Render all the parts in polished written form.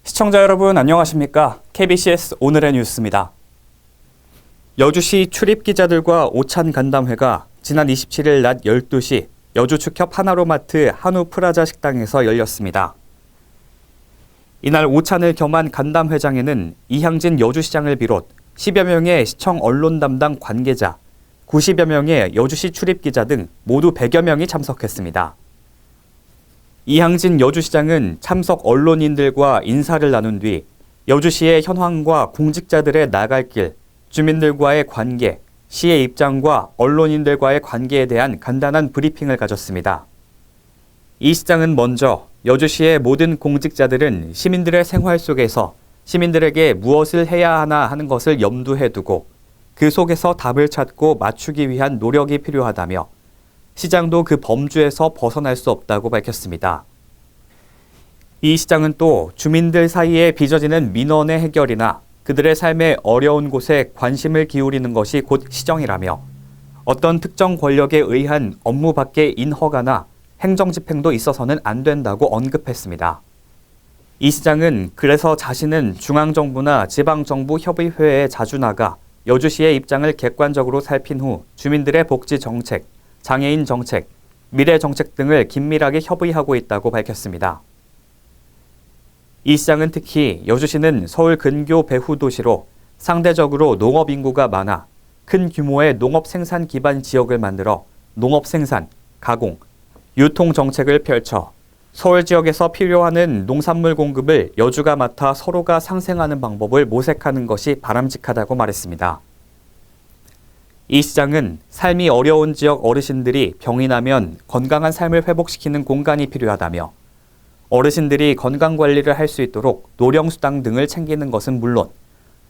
시청자 여러분 안녕하십니까? KBCS 오늘의 뉴스입니다. 여주시 출입기자들과 오찬 간담회가 지난 27일 낮 12시 여주축협 하나로마트 한우프라자 식당에서 열렸습니다. 이날 오찬을 겸한 간담회장에는 이향진 여주시장을 비롯 10여 명의 시청 언론 담당 관계자, 90여 명의 여주시 출입기자 등 모두 100여 명이 참석했습니다. 이향진 여주시장은 참석 언론인들과 인사를 나눈 뒤 여주시의 현황과 공직자들의 나갈 길, 주민들과의 관계, 시의 입장과 언론인들과의 관계에 대한 간단한 브리핑을 가졌습니다. 이 시장은 먼저 여주시의 모든 공직자들은 시민들의 생활 속에서 시민들에게 무엇을 해야 하나 하는 것을 염두에 두고 그 속에서 답을 찾고 맞추기 위한 노력이 필요하다며 시장도 그 범주에서 벗어날 수 없다고 밝혔습니다. 이 시장은 또 주민들 사이에 빚어지는 민원의 해결이나 그들의 삶의 어려운 곳에 관심을 기울이는 것이 곧 시정이라며 어떤 특정 권력에 의한 업무 밖의 인허가나 행정집행도 있어서는 안 된다고 언급했습니다. 이 시장은 그래서 자신은 중앙정부나 지방정부 협의회에 자주 나가 여주시의 입장을 객관적으로 살핀 후 주민들의 복지 정책, 장애인 정책, 미래 정책 등을 긴밀하게 협의하고 있다고 밝혔습니다. 이 시장은 특히 여주시는 서울 근교 배후 도시로 상대적으로 농업 인구가 많아 큰 규모의 농업 생산 기반 지역을 만들어 농업 생산, 가공, 유통 정책을 펼쳐 서울 지역에서 필요하는 농산물 공급을 여주가 맡아 서로가 상생하는 방법을 모색하는 것이 바람직하다고 말했습니다. 이 시장은 삶이 어려운 지역 어르신들이 병이 나면 건강한 삶을 회복시키는 공간이 필요하다며 어르신들이 건강관리를 할 수 있도록 노령수당 등을 챙기는 것은 물론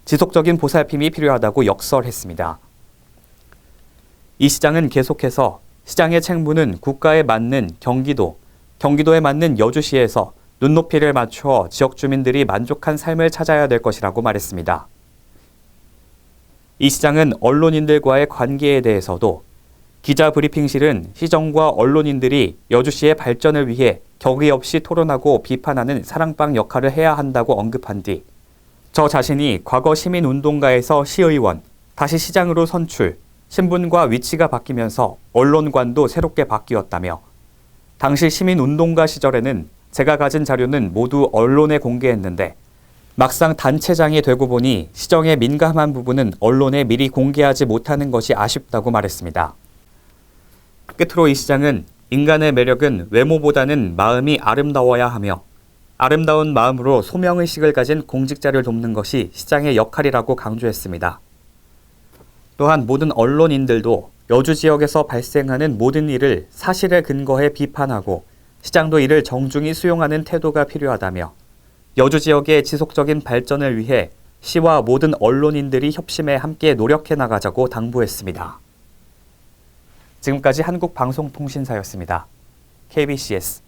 지속적인 보살핌이 필요하다고 역설했습니다. 이 시장은 계속해서 시장의 책무는 국가에 맞는 경기도에 맞는 여주시에서 눈높이를 맞춰 지역 주민들이 만족한 삶을 찾아야 될 것이라고 말했습니다. 이 시장은 언론인들과의 관계에 대해서도 기자 브리핑실은 시정과 언론인들이 여주시의 발전을 위해 격의 없이 토론하고 비판하는 사랑방 역할을 해야 한다고 언급한 뒤 저 자신이 과거 시민운동가에서 시의원, 다시 시장으로 선출, 신분과 위치가 바뀌면서 언론관도 새롭게 바뀌었다며 당시 시민운동가 시절에는 제가 가진 자료는 모두 언론에 공개했는데 막상 단체장이 되고 보니 시정의 민감한 부분은 언론에 미리 공개하지 못하는 것이 아쉽다고 말했습니다. 끝으로 이 시장은 인간의 매력은 외모보다는 마음이 아름다워야 하며 아름다운 마음으로 소명의식을 가진 공직자를 돕는 것이 시장의 역할이라고 강조했습니다. 또한 모든 언론인들도 여주 지역에서 발생하는 모든 일을 사실에 근거해 비판하고 시장도 이를 정중히 수용하는 태도가 필요하다며 여주 지역의 지속적인 발전을 위해 시와 모든 언론인들이 협심해 함께 노력해 나가자고 당부했습니다. 지금까지 한국방송통신사였습니다. KBCS